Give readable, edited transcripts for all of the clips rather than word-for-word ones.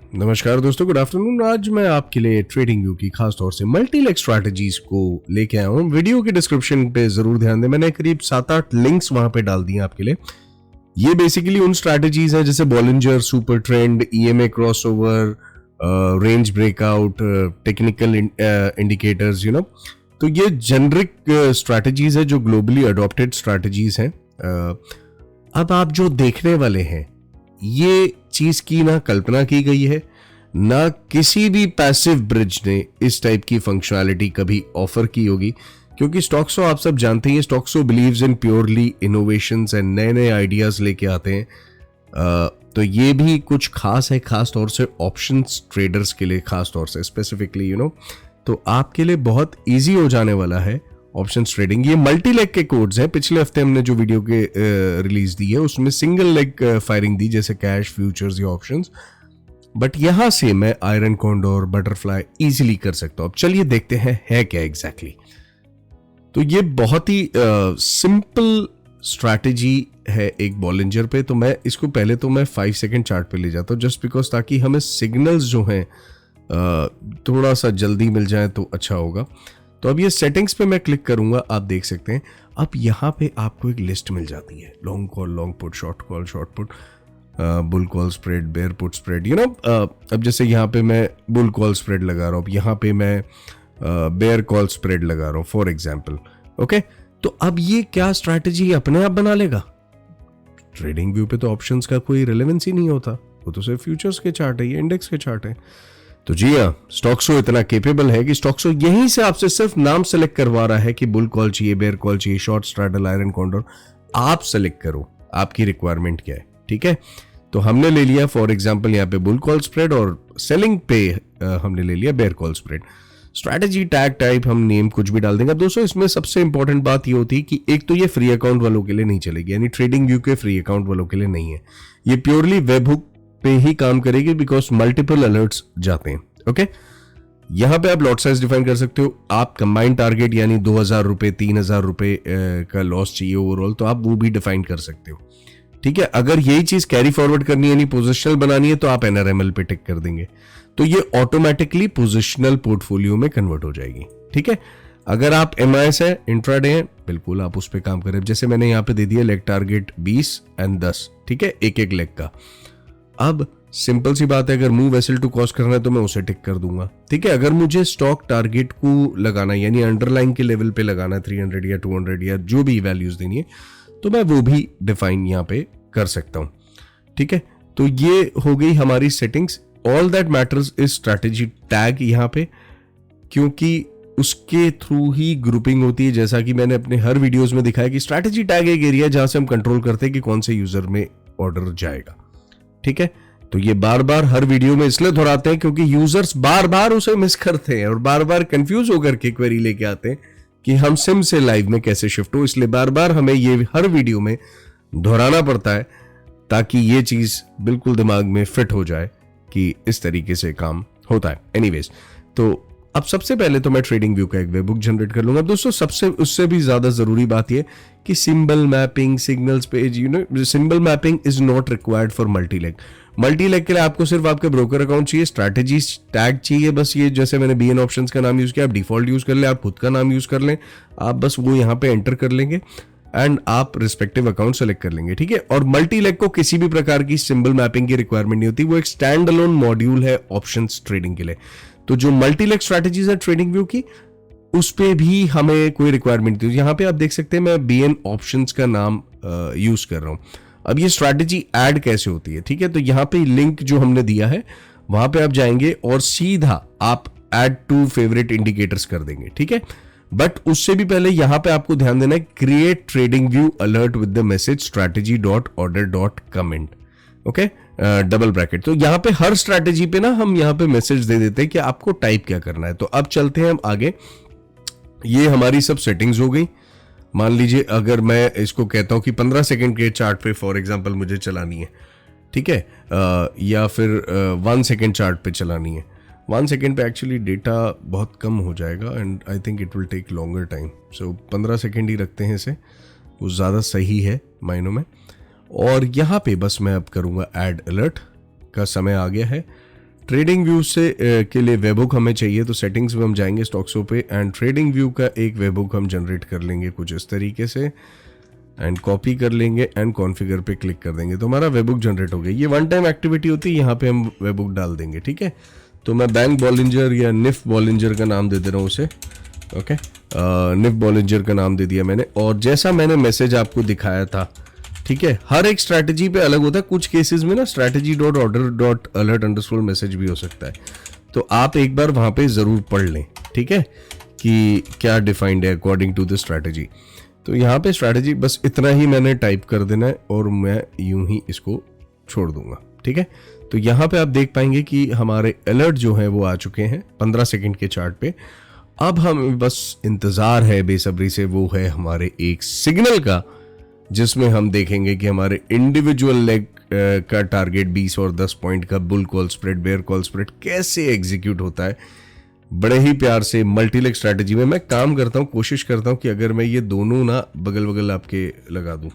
नमस्कार दोस्तों, good afternoon. आज मैं आपके लिए ट्रेडिंग व्यू की खास तौर से मल्टी लेग स्ट्रैटेजीज को लेके आया हूँ। वीडियो के डिस्क्रिप्शन पे जरूर ध्यान दें, मैंने करीब 7-8 लिंक्स वहां पे डाल दिए आपके लिए। ये बेसिकली उन स्ट्रैटेजीज हैं जैसे Bollinger super trend, EMA crossover, range breakout, technical indicators, तो ये जेनरिक स्ट्रैटेजीज है जो ग्लोबली अडॉप्टेड स्ट्रैटेजीज हैं। अब आप जो देखने वाले हैं, ये चीज की ना कल्पना की गई है, ना किसी भी पैसिव ब्रिज ने इस टाइप की फंक्शनैलिटी कभी ऑफर की होगी, क्योंकि स्टॉक्सो आप सब जानते हैं, Stoxo believes in purely innovations and नए नए आइडियाज लेके आते हैं। तो ये भी कुछ खास है, खास तौर से ऑप्शंस ट्रेडर्स के लिए, खास तौर से स्पेसिफिकली तो आपके लिए बहुत इजी हो जाने वाला है ऑप्शंस ट्रेडिंग। ये मल्टी लेग के कोड्स हैं। पिछले हफ्ते हमने जो वीडियो के रिलीज दी है उसमें सिंगल लेग फायरिंग दी, जैसे कैश, फ्यूचर्स या ऑप्शंस, बट यहां से मैं आयरन कॉन्डोर, बटरफ्लाई इजीली कर सकता हूं। अब चलिए देखते हैं है क्या एग्जैक्टली। तो ये बहुत ही सिंपल स्ट्रैटेजी है एक बॉलिंजर पे। तो मैं इसको पहले तो मैं 5 सेकंड चार्ट पे ले जाता हूं, जस्ट बिकॉज ताकि हमें सिग्नल्स जो हैं थोड़ा सा जल्दी मिल जाए तो अच्छा होगा। तो अब ये सेटिंग्स पे मैं क्लिक करूंगा, आप देख सकते हैं अब यहाँ पे आपको एक लिस्ट मिल जाती है, long call, long put, short call, short put, bull call spread, bear put spread. अब जैसे यहाँ पे मैं बुल कॉल स्प्रेड लगा रहा हूँ, यहाँ पे मैं बेयर कॉल स्प्रेड लगा रहा हूँ फॉर एग्जाम्पल। ओके, तो अब ये क्या स्ट्रैटेजी अपने आप बना लेगा? ट्रेडिंग व्यू पे तो ऑप्शंस का कोई रिलेवेंस ही नहीं होता, वो तो सिर्फ फ्यूचर्स के चार्ट है, ये इंडेक्स के चार्ट है। तो जी हाँ, स्टॉक्सो इतना केपेबल है कि स्टॉक्सो यहीं से आपसे सिर्फ नाम सेलेक्ट करवा रहा है कि बुल कॉल चाहिए, बेयर कॉल चाहिए, शॉर्ट स्ट्रैडल, आयरन कॉन्डोर। आप सेलेक्ट करो आपकी रिक्वायरमेंट क्या है, ठीक है। तो हमने ले लिया फॉर एग्जांपल यहाँ पे बुल कॉल स्प्रेड, और सेलिंग पे हमने ले लिया bear call spread. Strategy tag type हम नेम कुछ भी डाल देंगे। दोस्तों इसमें सबसे इंपॉर्टेंट बात ये होती है कि एक तो ये फ्री अकाउंट वालों के लिए नहीं चलेगी, यानी ट्रेडिंग व्यू के फ्री अकाउंट वालों के लिए नहीं है। ये प्योरली वेब हुक पे ही काम करेगी, बिकॉज मल्टीपल अलर्ट्स जाते हैं। ओके, यहां पे आप लॉट साइज डिफाइन कर सकते हो। आप कंबाइंड टारगेट यानी 2,000 रुपए, 3,000 रुपए का लॉस चाहिए ओवरऑल, तो आप वो भी डिफाइन कर सकते हो, ठीक है। अगर यही चीज कैरी फॉरवर्ड करनी है, यानी पोजिशनल बनानी है, तो आप एनआरएमएल पे टिक कर देंगे, तो ये ऑटोमेटिकली पोजिशनल पोर्टफोलियो में कन्वर्ट हो जाएगी, ठीक है। अगर आप एमआईएस है, इंट्राडे है, बिल्कुल आप उस पर काम करें। जैसे मैंने यहां पे दे दिया लेग टारगेट 20 एंड 10, ठीक है, एक एक लेग का। अब सिंपल सी बात है, अगर मूव वेसल टू कॉस्ट करना है तो मैं उसे टिक कर दूंगा, ठीक है। अगर मुझे स्टॉक टारगेट को लगाना है, यानी अंडरलाइन के लेवल पे लगाना है, 300 या 200 या जो भी वैल्यूज देनी है, तो मैं वो भी डिफाइन यहाँ पे कर सकता हूं, ठीक है। तो ये हो गई हमारी settings. All that matters is strategy tag यहाँ पे, क्योंकि उसके थ्रू ही ग्रुपिंग होती है। जैसा कि मैंने अपने हर वीडियोस में दिखाया कि स्ट्रैटेजी टैग एक एरिया जहां से हम कंट्रोल करते हैं कि कौन से यूजर में ऑर्डर जाएगा, ठीक है। तो ये बार बार हर वीडियो में इसलिए दोहराते हैं क्योंकि यूजर्स बार बार उसे मिस करते हैं और बार बार कंफ्यूज होकर के क्वेरी लेके आते हैं कि हम सिम से लाइव में कैसे शिफ्ट हो। इसलिए बार बार हमें ये हर वीडियो में दोहराना पड़ता है ताकि ये चीज बिल्कुल दिमाग में फिट हो जाए कि इस तरीके से काम होता है। एनीवेज, तो अब सबसे पहले तो मैं ट्रेडिंग व्यू का एक वेब बुक जनरेट कर लूंगा। दोस्तों सबसे उससे भी ज्यादा जरूरी बात यह कि symbol mapping, signals page, symbol mapping is not required for multi leg. Multi leg के लिए आपको सिर्फ आपके ब्रोकर अकाउंट चाहिए, स्ट्रैटेजी टैग चाहिए, बस ये जैसे मैंने बीएन ऑप्शंस का नाम यूज किया, आप डिफॉल्ट यूज कर ले, आप खुद का नाम यूज कर लें, आप बस वो यहाँ पे एंटर कर लेंगे एंड आप रिस्पेक्टिव अकाउंट सेलेक्ट कर लेंगे, ठीक है। और मल्टी लेग को किसी भी प्रकार की सिंबल मैपिंग की रिक्वायरमेंट नहीं होती, वो एक स्टैंड अलोन मॉड्यूल है ऑप्शंस ट्रेडिंग के लिए। तो जो मल्टी लेग स्ट्रैटेजीज है ट्रेडिंग व्यू की, उस पे भी हमें कोई रिक्वायरमेंट नहीं। यहाँ पे आप देख सकते हैं मैं बीएन ऑप्शंस का नाम यूज कर रहा हूं। अब ये स्ट्रैटेजी ऐड कैसे होती है, ठीक है। तो यहाँ पे लिंक जो हमने दिया है वहां पे आप जाएंगे और सीधा आप ऐड टू फेवरेट इंडिकेटर्स कर देंगे, ठीक है। बट उससे भी पहले यहां पे आपको ध्यान देना है, create trading view alert with the message strategy.order.comment, okay, double bracket. तो यहाँ पे हर स्ट्रैटेजी पे ना हम यहाँ पे मैसेज दे देते हैं कि आपको टाइप क्या करना है। तो अब चलते हैं हम आगे। ये हमारी सब सेटिंग्स हो गई। मान लीजिए अगर मैं इसको कहता हूं कि 15 सेकंड के चार्ट पे फॉर एग्जांपल मुझे चलानी है, ठीक है, या फिर 1 सेकंड चार्ट पे चलानी है। 1 सेकंड पे एक्चुअली डेटा बहुत कम हो जाएगा and I think it will take longer time, so 15 second ही रखते हैं इसे, वो ज़्यादा सही है मायनों में। और यहाँ पे बस मैं अब करूँगा ऐड अलर्ट का समय आ गया है। ट्रेडिंग व्यू से के लिए वेबुक हमें चाहिए, तो सेटिंग्स में हम जाएंगे स्टॉक्सो पे एंड ट्रेडिंग व्यू का एक वेबुक हम जनरेट कर लेंगे कुछ इस तरीके से एंड कॉपी कर लेंगे एंड कॉन्फ़िगर पे क्लिक कर देंगे, तो हमारा वेबुक जनरेट हो गया। ये वन टाइम एक्टिविटी होती है, यहाँ पे हम वेबुक डाल देंगे, ठीक है। तो मैं बैंक बॉलिंजर या निफ बॉलिंजर का नाम दे दे रहा हूँ उसे, ओके। निफ बॉलिंजर का नाम दे दिया मैंने, और जैसा मैंने मैसेज आपको दिखाया था, ठीक है, हर एक स्ट्रैटेजी पे अलग होता है। कुछ केसेस में ना strategy.order.alert_ मैसेज भी हो सकता है, तो आप एक बार वहां पे जरूर पढ़ लें, ठीक है, कि क्या डिफाइंड है अकॉर्डिंग टू द स्ट्रैटेजी। तो यहाँ पे स्ट्रैटेजी बस इतना ही मैंने टाइप कर देना है और मैं यूं ही इसको छोड़ दूंगा, ठीक है। तो यहाँ पे आप देख पाएंगे कि हमारे अलर्ट जो है वो आ चुके हैं 15 सेकंड के चार्ट पे। अब हमें बस इंतजार है बेसब्री से, वो है हमारे एक सिग्नल का, जिसमें हम देखेंगे कि हमारे इंडिविजुअल लेग का टारगेट 20 और 10 पॉइंट का bull call spread, bear call spread कैसे एग्जीक्यूट होता है। बड़े ही प्यार से मल्टी लेग स्ट्रैटेजी में मैं काम करता हूं, कोशिश करता हूं कि अगर मैं ये दोनों ना बगल बगल आपके लगा दूं,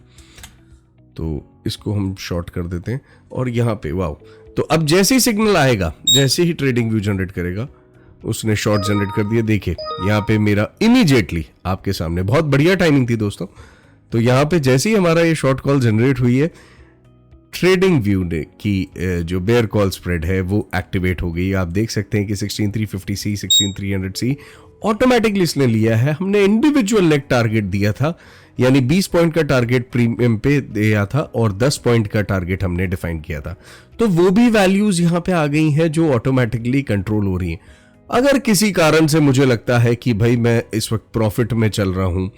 तो इसको हम शॉर्ट कर देते हैं और यहाँ पे वाओ। तो अब जैसे ही सिग्नल आएगा, जैसे ही ट्रेडिंग व्यू जनरेट करेगा, उसने शॉर्ट जनरेट कर दिया। देखिए यहाँ पे मेरा इमीडिएटली आपके सामने, बहुत बढ़िया टाइमिंग थी दोस्तों। तो यहाँ पे जैसे ही हमारा ये शॉर्ट कॉल जनरेट हुई है, ट्रेडिंग व्यू ने की जो बेयर कॉल स्प्रेड है वो एक्टिवेट हो गई। आप देख सकते हैं कि 16350C 16300C ऑटोमेटिकली इसने लिया है। हमने इंडिविजुअल लेग टारगेट दिया था, यानी 20 पॉइंट का टारगेट प्रीमियम पे दिया था और 10 पॉइंट का टारगेट हमने डिफाइन किया था। तो वो भी वैल्यूज यहाँ पे आ गई हैं जो ऑटोमेटिकली कंट्रोल हो रही हैं। अगर किसी कारण से मुझे लगता है कि भाई मैं इस वक्त प्रॉफिट में चल रहा हूं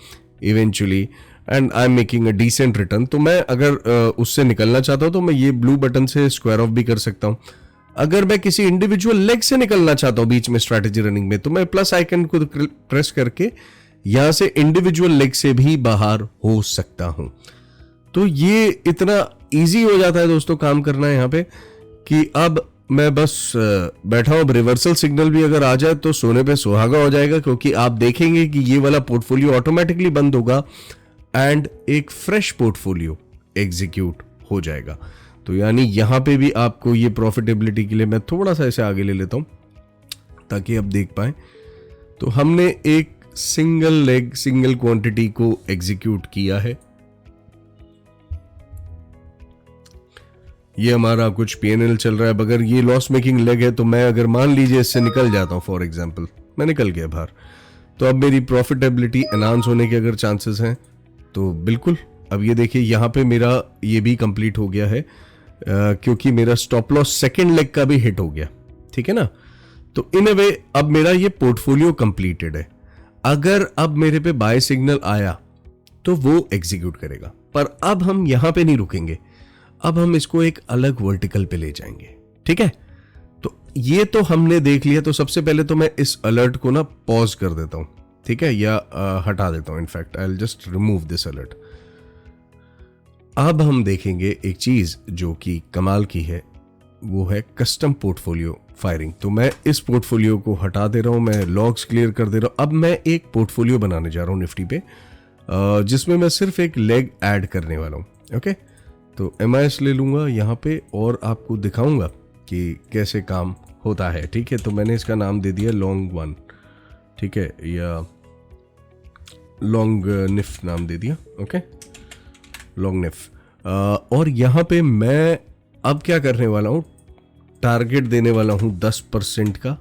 eventually and I am making a decent return, तो मैं अगर उससे निकलना चाहता हूं तो मैं ये ब्लू बटन से स्क्वायर ऑफ भी कर सकता हूं। अगर मैं किसी इंडिविजुअल लेग से निकलना चाहता हूं बीच में स्ट्रैटेजी रनिंग में, तो मैं प्लस आइकन को प्रेस करके यहां से इंडिविजुअल लेग से भी बाहर हो सकता हूं। तो ये इतना इजी हो जाता है दोस्तों काम करना यहाँ पे, कि अब मैं बस बैठा हूं। अब रिवर्सल सिग्नल भी अगर आ जाए तो सोने पे सुहागा हो जाएगा, क्योंकि आप देखेंगे कि ये वाला पोर्टफोलियो ऑटोमेटिकली बंद होगा एंड एक फ्रेश पोर्टफोलियो एग्जीक्यूट हो जाएगा। तो यानी यहां पे भी आपको ये प्रॉफिटेबिलिटी के लिए मैं थोड़ा सा इसे आगे ले लेता हूं ताकि आप देख पाए। तो हमने एक सिंगल लेग सिंगल क्वांटिटी को एग्जीक्यूट किया है। ये हमारा कुछ पीएनएल चल रहा है। अगर ये लॉस मेकिंग लेग है तो मैं अगर मान लीजिए इससे निकल जाता हूं, फॉर एग्जांपल मैं निकल गया बाहर, तो अब मेरी प्रॉफिटेबिलिटी एनहांस होने के अगर चांसेस हैं तो बिल्कुल। अब ये देखिए यहाँ पे मेरा ये भी कंप्लीट हो गया है, क्योंकि मेरा स्टॉप लॉस सेकंड लेग का भी हिट हो गया, ठीक है ना। तो इन अ वे अब मेरा ये पोर्टफोलियो कंप्लीटेड है। अगर अब मेरे पे बाय सिग्नल आया तो वो एग्जीक्यूट करेगा, पर अब हम यहां पे नहीं रुकेंगे, अब हम इसको एक अलग वर्टिकल पे ले जाएंगे, ठीक है। तो ये तो हमने देख लिया। तो सबसे पहले तो मैं इस अलर्ट को ना पॉज कर देता हूं, ठीक है, या हटा देता हूं। In fact I will just remove this alert. अब हम देखेंगे एक चीज जो कि कमाल की है, वो है कस्टम पोर्टफोलियो फायरिंग। तो मैं इस पोर्टफोलियो को हटा दे रहा हूं, मैं लॉग्स क्लियर कर दे रहा हूं। अब मैं एक पोर्टफोलियो बनाने जा रहा हूं निफ्टी पे, जिसमें मैं सिर्फ एक लेग ऐड करने वाला हूं, ओके। तो MIS ले लूंगा यहाँ पे और आपको दिखाऊंगा कि कैसे काम होता है, ठीक है। तो मैंने इसका नाम दे दिया लॉन्ग वन, ठीक है, या लॉन्ग निफ नाम दे दिया, ओके, लॉन्ग निफ। और यहाँ पे मैं अब क्या करने वाला हूँ, टारगेट देने वाला हूँ 10% का।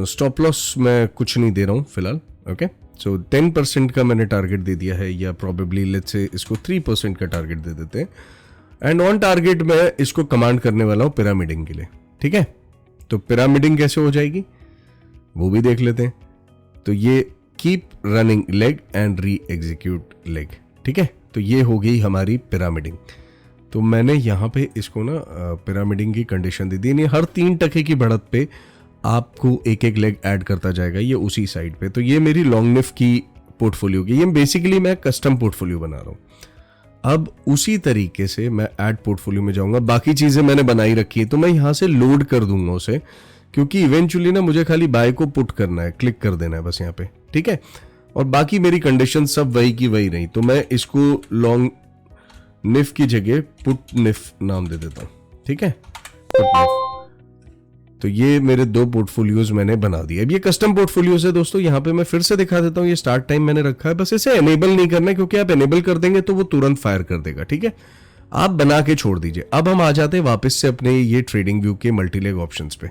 स्टॉप लॉस मैं कुछ नहीं दे रहा हूँ फिलहाल, ओके। सो 10% का मैंने टारगेट दे दिया है, या प्रॉबेबली लेट्स से इसको 3% का टारगेट दे देते हैं। एंड ऑन टारगेट मैं इसको कमांड करने वाला हूँ पिरामिडिंग के लिए, ठीक है। तो पिरामिडिंग कैसे हो जाएगी वो भी देख लेते हैं। तो ये keep running leg and re execute leg, ठीक है। तो ये हो गई हमारी पिरामिडिंग। तो मैंने यहाँ पे इसको ना पिरामिडिंग की कंडीशन दे दी, यानी हर 3% की बढ़त पे आपको एक एक लेग ऐड करता जाएगा ये उसी साइड पे। तो ये मेरी लॉन्ग निफ की पोर्टफोलियो की, ये बेसिकली मैं कस्टम पोर्टफोलियो बना रहा हूँ। अब उसी तरीके से मैं ऐड पोर्टफोलियो में जाऊंगा। बाकी चीजें मैंने बनाई रखी है, तो मैं यहाँ से लोड कर दूंगा उसे, क्योंकि इवेंचुअली ना मुझे खाली बाय को पुट करना है, क्लिक कर देना है बस यहाँ पे, ठीक है। और बाकी मेरी कंडीशन सब वही की वही रही। तो मैं इसको लॉन्ग निफ की जगह पुट निफ नाम दे देता हूँ, ठीक है, पुट निफ। तो ये मेरे 2 पोर्टफोलियोज मैंने बना दिए। अब ये कस्टम पोर्टफोलियोज है दोस्तों, यहाँ पे मैं फिर से दिखा देता हूँ। ये स्टार्ट टाइम मैंने रखा है, बस इसे एनेबल नहीं करना है, क्योंकि आप एनेबल कर देंगे तो वो तुरंत फायर कर देगा। ठीक है, आप बना के छोड़ दीजिए। अब हम आ जाते हैं वापस से अपने ये ट्रेडिंग व्यू के मल्टीलेग ऑप्शंस पे।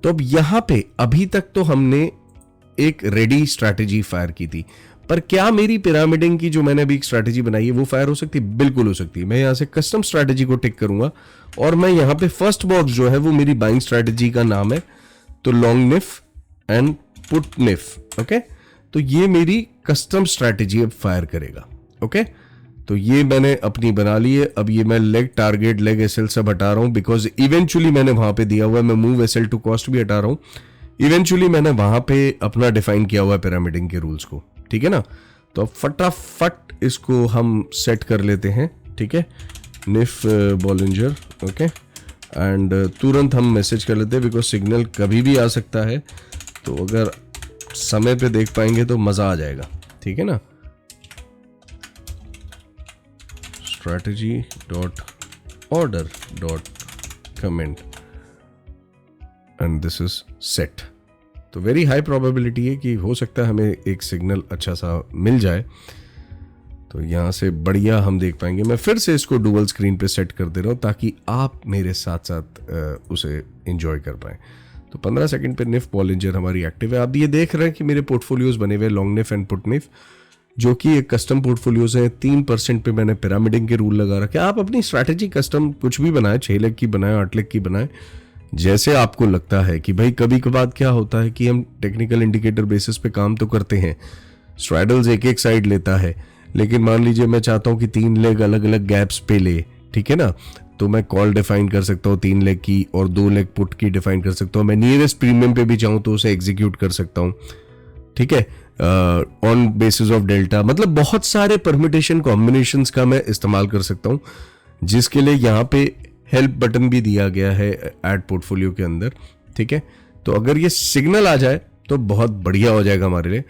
तो अब यहां पे अभी तक तो हमने एक रेडी स्ट्रैटेजी फायर की थी, पर क्या मेरी पिरामिडिंग की जो मैंने अभी एक स्ट्रैटेजी बनाई है वो फायर हो सकती है? बिल्कुल हो सकती है। मैं यहां से कस्टम स्ट्रैटेजी को टिक करूंगा और मैं यहां पे फर्स्ट बॉक्स जो है वो मेरी बाइंग स्ट्रैटेजी का नाम है, तो long nif and put nif. Okay, तो ये मेरी कस्टम स्ट्रैटेजी अब फायर करेगा। ओके, तो ये मैंने अपनी बना ली है। अब ये मैं लेग टारगेट, लेग एसएल सब हटा रहा हूं, बिकॉज इवेंचुअली मैंने वहां पे दिया हुआ है। मैं मूव एसएल टू कॉस्ट भी हटा रहा हूं। इवेंचुअली मैंने वहां पे अपना डिफाइन किया हुआ है पिरामिडिंग के रूल्स को। ठीक है ना, तो अब फटाफट इसको हम सेट कर लेते हैं। ठीक है, निफ बॉलिंजर। ओके, एंड तुरंत हम मैसेज कर लेते हैं, बिकॉज सिग्नल कभी भी आ सकता है, तो अगर समय पे देख पाएंगे तो मजा आ जाएगा। ठीक है ना, strategy.order.comment and this is set। तो वेरी हाई प्रोबेबिलिटी है कि हो सकता है हमें एक सिग्नल अच्छा सा मिल जाए, तो यहां से बढ़िया हम देख पाएंगे। मैं फिर से इसको डुअल स्क्रीन पे सेट कर दे रहा हूं ताकि आप मेरे साथ साथ उसे एंजॉय कर पाएं। तो 15 सेकंड पे निफ बॉलिंजर हमारी एक्टिव है। आप ये देख रहे हैं कि मेरे पोर्टफोलियोज बने हुए long nif and put nif, जो कि एक कस्टम पोर्टफोलियोज है। 3% पे मैंने पिरामिडिंग के रूल लगा रखे। आप अपनी स्ट्रैटेजी कस्टम कुछ भी बनाए, 6 लेग की बनाए, 8 लेग की बनाए, जैसे आपको लगता है। कि भाई कभी कभार क्या होता है कि हम टेक्निकल इंडिकेटर बेसिस पे काम तो करते हैं, स्ट्रैडल्स एक एक साइड लेता है, लेकिन मान लीजिए मैं चाहता हूं कि 3 लेग अलग अलग गैप्स पे ले। ठीक है ना, तो मैं कॉल डिफाइन कर सकता हूँ 3 लेग की और 2 लेग पुट की डिफाइन कर सकता हूँ। मैं नियरेस्ट प्रीमियम पे भी चाहूँ तो उसे एग्जीक्यूट कर सकता हूँ। ठीक है, ऑन बेसिस ऑफ डेल्टा, मतलब बहुत सारे परम्यूटेशन कॉम्बिनेशंस का मैं इस्तेमाल कर सकता हूं, जिसके लिए यहाँ पे हेल्प बटन भी दिया गया है ऐड पोर्टफोलियो के अंदर। ठीक है, तो अगर ये सिग्नल आ जाए तो बहुत बढ़िया हो जाएगा हमारे लिए।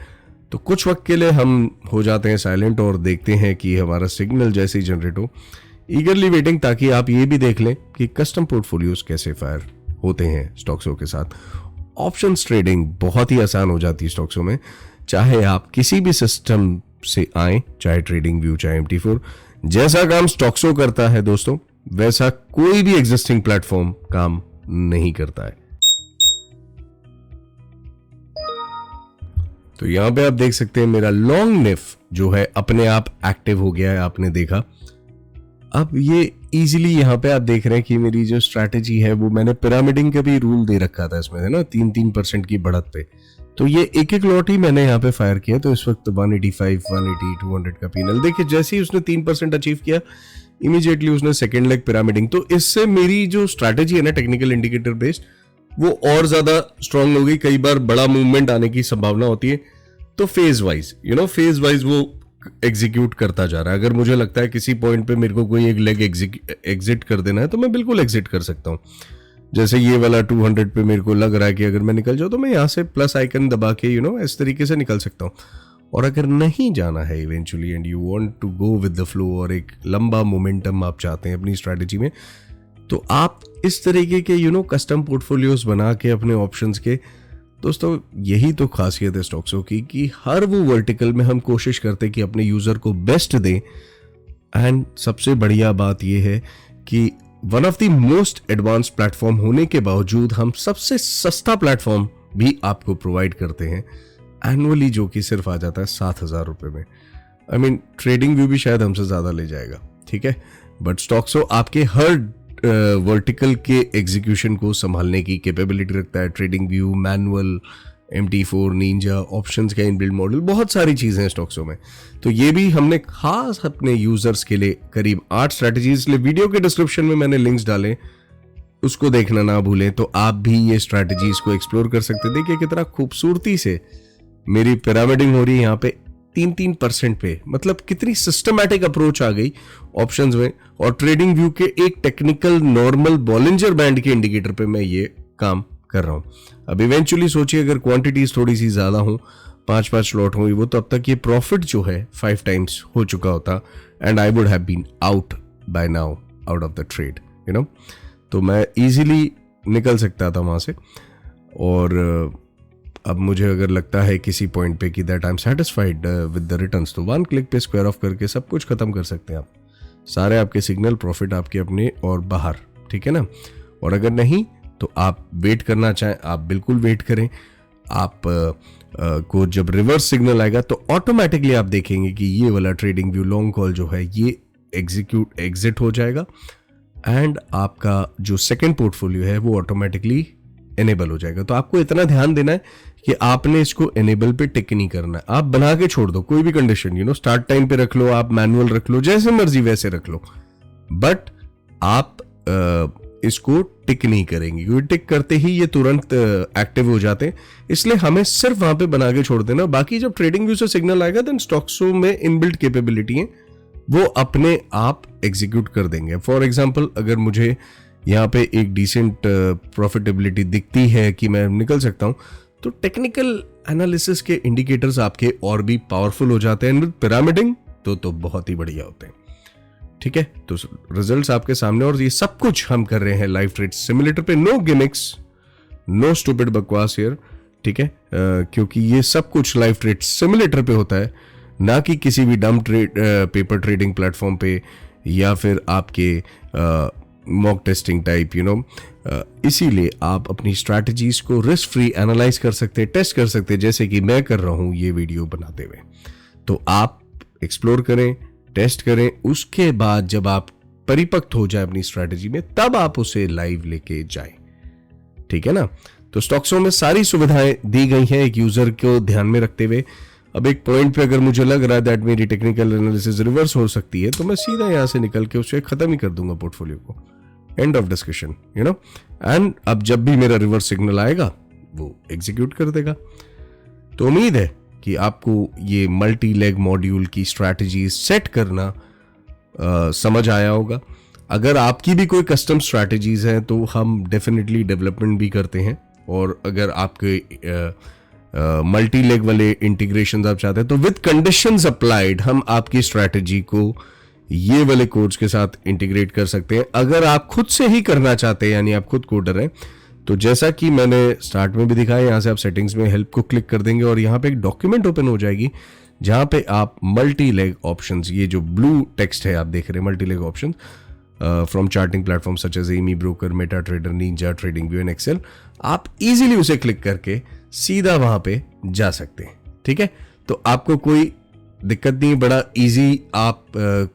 तो कुछ वक्त के लिए हम हो जाते हैं साइलेंट और देखते हैं कि हमारा सिग्नल जैसे ही जनरेट हो, ईगरली वेटिंग, ताकि आप ये भी देख लें कि कस्टम पोर्टफोलियोज कैसे फायर होते हैं स्टॉक्सों के साथ। ऑप्शंस ट्रेडिंग बहुत ही आसान हो जाती है स्टॉक्सों में, चाहे आप किसी भी सिस्टम से आए, चाहे ट्रेडिंग व्यू, चाहे MT4। जैसा काम स्टॉक्सो करता है दोस्तों, वैसा कोई भी एग्जिस्टिंग प्लेटफॉर्म काम नहीं करता है। तो यहां पे आप देख सकते हैं मेरा लॉन्ग निफ जो है अपने आप एक्टिव हो गया है, आपने देखा। अब ये इजीली यहां पे आप देख रहे हैं कि मेरी जो स्ट्रैटेजी है वो मैंने पिरामिडिंग का भी रूल दे रखा था इसमें, है ना, 3% की बढ़त पे। तो ये एक एक लॉट ही मैंने यहाँ पे फायर किया। तो इस वक्त 185, 180, 200 का पीनल देखिए। जैसे ही उसने 3% अचीव किया, इमीडिएटली उसने सेकेंड लेग पिरामिडिंग। तो इससे मेरी जो स्ट्रैटेजी है ना टेक्निकल इंडिकेटर बेस्ड, वो और ज्यादा स्ट्रांग हो गई। कई बार बड़ा मूवमेंट आने की संभावना होती है, तो फेज वाइज फेज वाइज वो एग्जीक्यूट करता जा रहा है। अगर मुझे लगता है किसी पॉइंट पे मेरे को कोई एक लेग एग्जिट कर देना है, तो मैं बिल्कुल एग्जिट कर सकता हूँ। जैसे ये वाला 200 पे मेरे को लग रहा है कि अगर मैं निकल जाऊँ तो मैं यहाँ से प्लस आइकन दबा के इस तरीके से निकल सकता हूँ। और अगर नहीं जाना है eventually and you want to go with the flow और एक लंबा मोमेंटम आप चाहते हैं अपनी स्ट्रैटेजी में, तो आप इस तरीके के कस्टम पोर्टफोलियोज बना के अपने ऑप्शंस के। दोस्तों यही तो खासियत है स्टॉक्सों की कि हर वो वर्टिकल में हम कोशिश करते हैं कि अपने यूजर को बेस्ट दें। एंड सबसे बढ़िया बात यह है कि one of the most advance platform होने के बावजूद हम सबसे सस्ता प्लेटफॉर्म भी आपको प्रोवाइड करते हैं एनुअली, जो कि सिर्फ आ जाता है 7,000 रुपए में। आई मीन ट्रेडिंग व्यू भी शायद हमसे ज्यादा ले जाएगा। ठीक है, बट स्टॉक्सो आपके हर वर्टिकल के एग्जीक्यूशन को संभालने की कैपेबिलिटी रखता है। Trading view, manual, MT4, Ninja, options का इनबिल्ट मॉडल, बहुत सारी चीजें हैं स्टॉक्सो में। तो ये भी हमने खास अपने यूजर्स के लिए करीब 8 स्ट्रैटेजीज, इसलिए वीडियो के डिस्क्रिप्शन में मैंने लिंक्स डाले, उसको देखना ना भूलें। तो आप भी ये स्ट्रैटेजीज को एक्सप्लोर कर सकते हैं। देखिए कितना खूबसूरती से मेरी पिरामिडिंग हो रही है यहाँ पे 3% पे, मतलब कितनी सिस्टमैटिक अप्रोच आ गई ऑप्शंस में। और ट्रेडिंग व्यू के एक टेक्निकल नॉर्मल बॉलिंजर बैंड के इंडिकेटर पे मैं ये काम कर रहा हूं। अब इवेंचुअली सोचिए अगर क्वांटिटीज थोड़ी सी ज्यादा हो, 5 लॉट हुई वो, तो अब तक ये प्रॉफिट जो है 5 टाइम्स हो चुका होता and I would have been out by now, out of the trade. तो मैं इजीली निकल सकता था वहाँ से। और अब मुझे अगर लगता है किसी पॉइंट पे कि that I am satisfied with the returns, तो 1 क्लिक पे स्क्वायर ऑफ करके सब कुछ खत्म कर सकते हैं आप, सारे आपके सिग्नल प्रॉफिट आपके अपने और बाहर, ठीक है ना। और अगर नहीं तो आप वेट करना चाहें, आप बिल्कुल वेट करें। आप को जब रिवर्स सिग्नल आएगा तो ऑटोमेटिकली आप देखेंगे कि ये वाला ट्रेडिंग व्यू लॉन्ग कॉल जो है ये एग्जिट हो जाएगा, एंड आपका जो सेकंड पोर्टफोलियो है वो ऑटोमेटिकली एनेबल हो जाएगा। तो आपको इतना ध्यान देना है कि आपने इसको एनेबल पे टिक नहीं करना है, आप बना के छोड़ दो कोई भी कंडीशन, स्टार्ट टाइम पे रख लो, आप मैनुअल रख लो, जैसे मर्जी वैसे रख लो, बट आप इसको टिक नहीं करेंगे, क्योंकि टिक करते ही ये तुरंत एक्टिव हो जाते हैं। इसलिए हमें सिर्फ वहां पे बना के छोड़ देना, बाकी जब ट्रेडिंग व्यू से सिग्नल आएगा देन स्टॉक्सो में इनबिल्ट कैपेबिलिटी है, वो अपने आप एग्जीक्यूट कर देंगे। फॉर एग्जांपल अगर मुझे यहाँ पे एक डिसेंट प्रॉफिटेबिलिटी दिखती है कि मैं निकल सकता हूं, तो टेक्निकल एनालिसिस के इंडिकेटर्स आपके और भी पावरफुल हो जाते हैं, विद पिरामिडिंग तो बहुत ही बढ़िया होते हैं, ठीक है। तो रिजल्ट्स आपके सामने, और ये सब कुछ हम कर रहे हैं लाइव ट्रेड सिमुलेटर पे, नो गिमिक्स, नो स्टूपिड बकवास हियर, ठीक है, क्योंकि ये सब कुछ लाइव ट्रेड सिमुलेटर पे होता है, ना कि किसी भी डम पेपर ट्रेडिंग प्लेटफॉर्म पे या फिर आपके मॉक टेस्टिंग टाइप, इसीलिए आप अपनी स्ट्रैटेजीज को रिस्क फ्री एनालाइज कर सकते हैं, टेस्ट कर सकते हैं, जैसे कि मैं कर रहा हूं ये वीडियो बनाते हुए। तो आप एक्सप्लोर करें, टेस्ट करें, उसके बाद जब आप परिपक्व हो जाए अपनी स्ट्रैटेजी में, तब आप उसे लाइव लेके जाएं, ठीक है ना। तो स्टॉक्सो में सारी सुविधाएं दी गई हैं एक यूजर को ध्यान में रखते हुए। अब एक पॉइंट पे अगर मुझे लग रहा है दैट मेरी टेक्निकल एनालिसिस रिवर्स हो सकती है, तो मैं सीधा यहां से निकल के उसे खत्म ही कर दूंगा पोर्टफोलियो को, एंड ऑफ डिस्कशन, एंड अब जब भी मेरा रिवर्स सिग्नल आएगा वो एग्जीक्यूट कर देगा। तो उम्मीद है कि आपको ये मल्टी लेग मॉड्यूल की स्ट्रैटेजी सेट करना समझ आया होगा। अगर आपकी भी कोई कस्टम स्ट्रैटेजीज हैं तो हम डेफिनेटली डेवलपमेंट भी करते हैं, और अगर आपके मल्टी लेग वाले इंटीग्रेशन आप चाहते हैं तो विद कंडीशंस अप्लाइड हम आपकी स्ट्रैटेजी को ये वाले कोड्स के साथ इंटीग्रेट कर सकते हैं। अगर आप खुद से ही करना चाहते हैं, यानी आप खुद कोडर हैं, तो जैसा कि मैंने स्टार्ट में भी दिखाया, यहां से आप सेटिंग्स में हेल्प को क्लिक कर देंगे और यहां पे एक डॉक्यूमेंट ओपन हो जाएगी जहां पे आप मल्टी लेग ऑप्शंस, ये जो ब्लू टेक्स्ट है आप देख रहे हैं, multi leg options from charting platform such as AmiBroker, MetaTrader, Ninja, TradingView and Excel, आप इजीली उसे क्लिक करके सीधा वहां पे जा सकते हैं, ठीक है। तो आपको कोई दिक्कत नहीं, बड़ा इजी, आप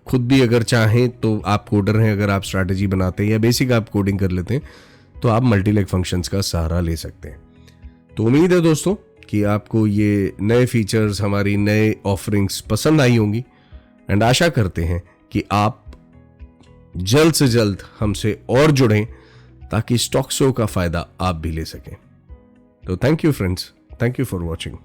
खुद भी अगर चाहें तो आप कोडर हैं, अगर आप स्ट्रैटेजी बनाते हैं या बेसिक आप कोडिंग कर लेते हैं तो आप मल्टीलेग फंक्शंस का सहारा ले सकते हैं। तो उम्मीद है दोस्तों कि आपको ये नए फीचर्स, हमारी नए ऑफरिंग्स पसंद आई होंगी, एंड आशा करते हैं कि आप जल्द से जल्द हमसे और जुड़ें ताकि स्टॉक्सो का फायदा आप भी ले सकें। तो thank you friends, thank you for watching.